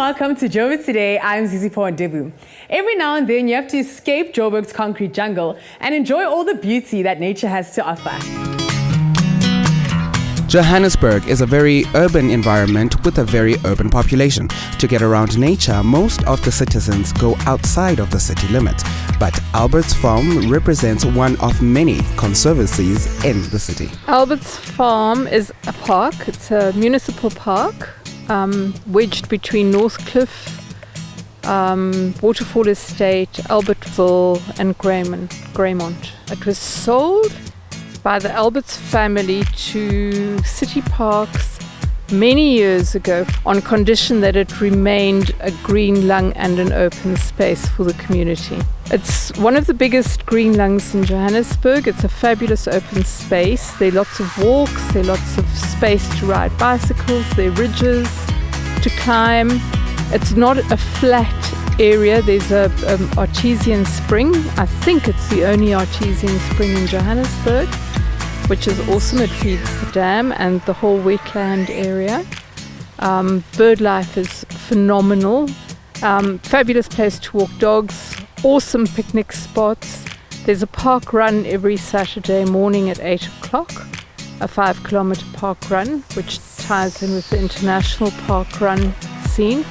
welcome to Joburg Today. I'm Zizi Pondebu. Every now and then you have to escape Joburg's concrete jungle and enjoy all the beauty that nature has to offer. Johannesburg is a very urban environment with a very urban population. To get around nature, most of the citizens go outside of the city limits. But Albert's Farm represents one of many conservancies in the city. Albert's Farm is a park. It's a municipal park wedged between Northcliffe, Waterfall Estate, Albertville and Greymont. It was sold by the Alberts family to City Parks many years ago on condition that it remained a green lung and an open space for the community. It's one of the biggest green lungs in Johannesburg. It's a fabulous open space. There are lots of walks, there are lots of space to ride bicycles, there are ridges to climb. It's not a flat area. There's a artesian spring. I think it's the only artesian spring in Johannesburg, which is awesome. It feeds the dam and the whole wetland area. Bird life is phenomenal. Fabulous place to walk dogs. Awesome picnic spots. There's a park run every Saturday morning at 8 o'clock, a 5-kilometer park run, which ties in with the international park run scene.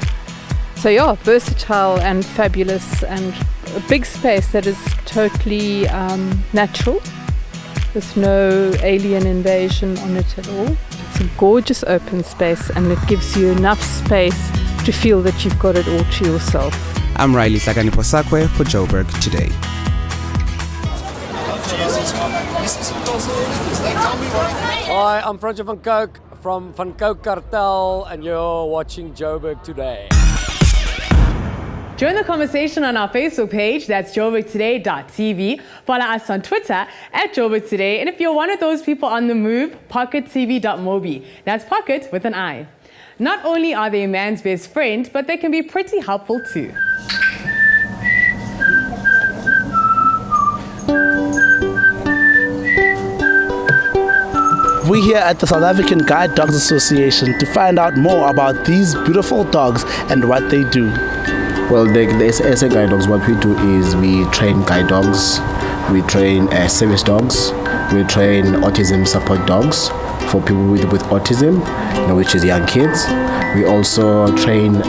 So yeah, versatile and fabulous, and a big space that is totally natural, with no alien invasion on it at all. It's a gorgeous open space, and it gives you enough space to feel that you've got it all to yourself. I'm Riley Sakaniposakwe for Joburg Today. Hi, I'm Franjo van Coke from Van Coke Cartel, and you're watching Joburg Today. Join the conversation on our Facebook page, that's joburgtoday.tv. Follow us on Twitter at Joburg Today. And if you're one of those people on the move, pockettv.mobi. That's pocket with an I. Not only are they a man's best friend, but they can be pretty helpful too. We're here at the South African Guide Dogs Association to find out more about these beautiful dogs and what they do. Well, the SA Guide Dogs, what we do is we train guide dogs, we train service dogs, we train autism support dogs for people with autism, which is young kids. We also train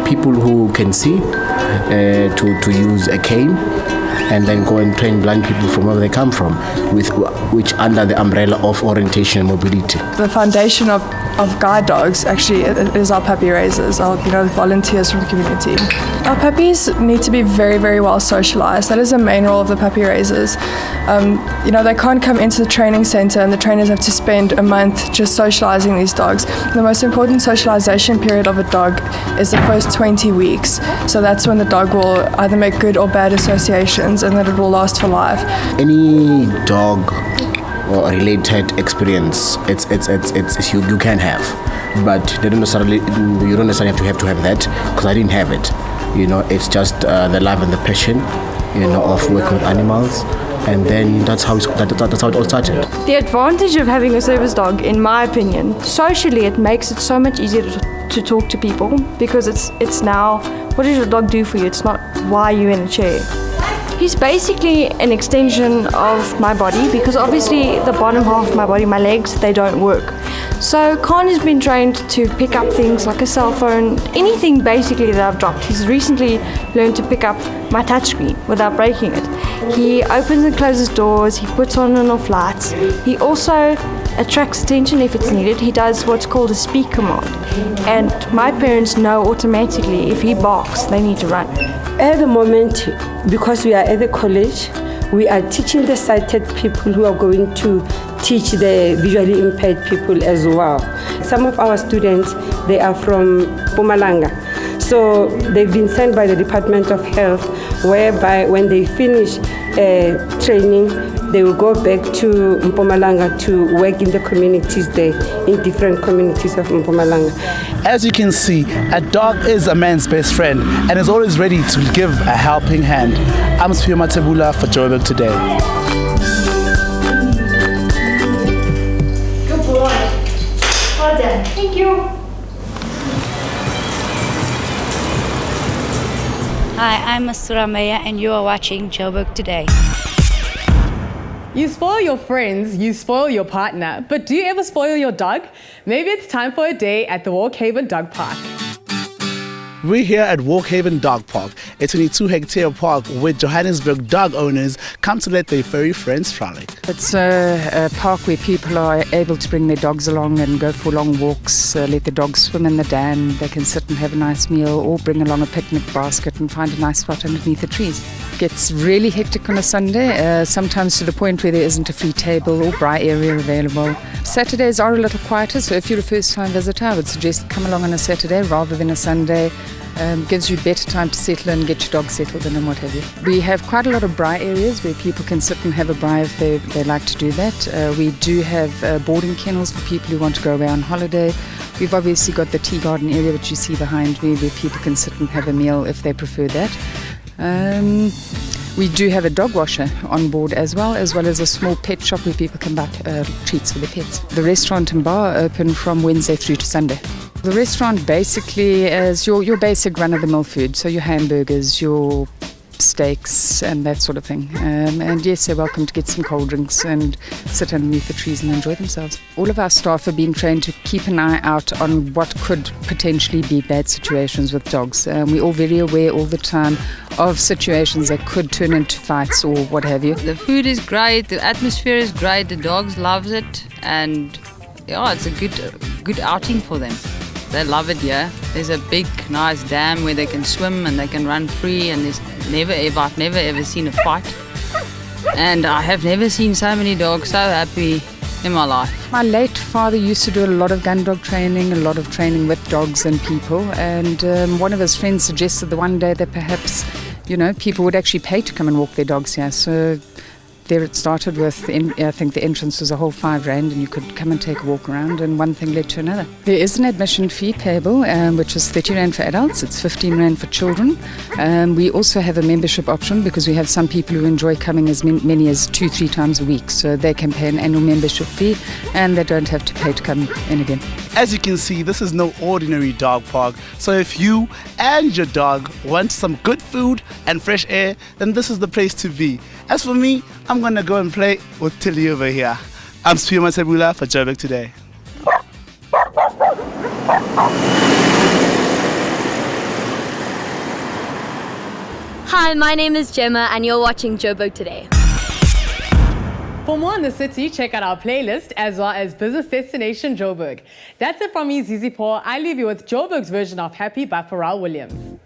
people who can see to use a cane, and then go and train blind people from where they come from, which under the umbrella of orientation and mobility. The foundation of guide dogs actually is our puppy raisers, our volunteers from the community. Our puppies need to be very, very well socialized. That is the main role of the puppy raisers. They can't come into the training center and the trainers have to spend a month just socializing these dogs. The most important socialization period of a dog is the first 20 weeks. So that's when the dog will either make good or bad associations, and that it will last for life. Any dog or related experience, it's you can have, but you don't necessarily have to have that, because I didn't have it. It's just the love and the passion, of working with animals, and then that's how it all started. The advantage of having a service dog, in my opinion, socially it makes it so much easier to talk to people, because it's now, what does your dog do for you? It's not, why are you in a chair? He's basically an extension of my body, because obviously the bottom half of my body, my legs, they don't work. So Khan has been trained to pick up things like a cell phone, anything basically that I've dropped. He's recently learned to pick up my touchscreen without breaking it. He opens and closes doors, he puts on and off lights. He also attracts attention if it's needed. He does what's called a speak command. And my parents know automatically if he barks, they need to run. At the moment, because we are at the college, we are teaching the sighted people who are going to teach the visually impaired people as well. Some of our students, they are from Mpumalanga. So they've been sent by the Department of Health, whereby when they finish training, they will go back to Mpumalanga to work in the communities there, in different communities of Mpumalanga. As you can see, a dog is a man's best friend and is always ready to give a helping hand. I'm Spio Matebula for Joburg Today. Good boy. Well done. Thank you. Hi, I'm Masura Meya and you are watching Joburg Today. You spoil your friends, you spoil your partner, but do you ever spoil your dog? Maybe it's time for a day at the Walkhaven Dog Park. We're here at Walkhaven Dog Park, a 22-hectare park where Johannesburg dog owners come to let their furry friends frolic. It's a park where people are able to bring their dogs along and go for long walks, let the dogs swim in the dam, they can sit and have a nice meal or bring along a picnic basket and find a nice spot underneath the trees. It gets really hectic on a Sunday, sometimes to the point where there isn't a free table or braai area available. Saturdays are a little quieter, so if you're a first-time visitor, I would suggest come along on a Saturday rather than a Sunday. Gives you better time to settle and get your dog settled in and what have you. We have quite a lot of braai areas where people can sit and have a braai if they like to do that. We do have boarding kennels for people who want to go away on holiday. We've obviously got the tea garden area which you see behind me where people can sit and have a meal if they prefer that. We do have a dog washer on board as well as a small pet shop where people can buy treats for their pets. The restaurant and bar are open from Wednesday through to Sunday. The restaurant basically is your basic run-of-the-mill food, so your hamburgers, your steaks and that sort of thing. And yes, they're welcome to get some cold drinks and sit underneath the trees and enjoy themselves. All of our staff have been trained to keep an eye out on what could potentially be bad situations with dogs. We're all very aware all the time of situations that could turn into fights or what have you. The food is great, the atmosphere is great, the dogs love it, and yeah, it's a good outing for them. They love it here. There's a big, nice dam where they can swim and they can run free, and I've never ever seen a fight. And I have never seen so many dogs so happy in my life. My late father used to do a lot of gun dog training, a lot of training with dogs and people, and one of his friends suggested the one day that perhaps, people would actually pay to come and walk their dogs here. So there it started with, I think the entrance was a whole R5 and you could come and take a walk around, and one thing led to another. There is an admission fee payable, which is 30 Rand for adults, it's 15 Rand for children. We also have a membership option because we have some people who enjoy coming as many as 2-3 times a week, so they can pay an annual membership fee and they don't have to pay to come in again. As you can see, this is no ordinary dog park, so if you and your dog want some good food and fresh air, then this is the place to be. As for me, I'm gonna go and play with Tilly over here. I'm Sphio Matsebula for Joburg Today. Hi, my name is Gemma and you're watching Joburg Today. For more on the city, check out our playlist as well as Business Destination Joburg. That's it from me, Zizi Paul. I leave you with Joburg's version of Happy by Pharrell Williams.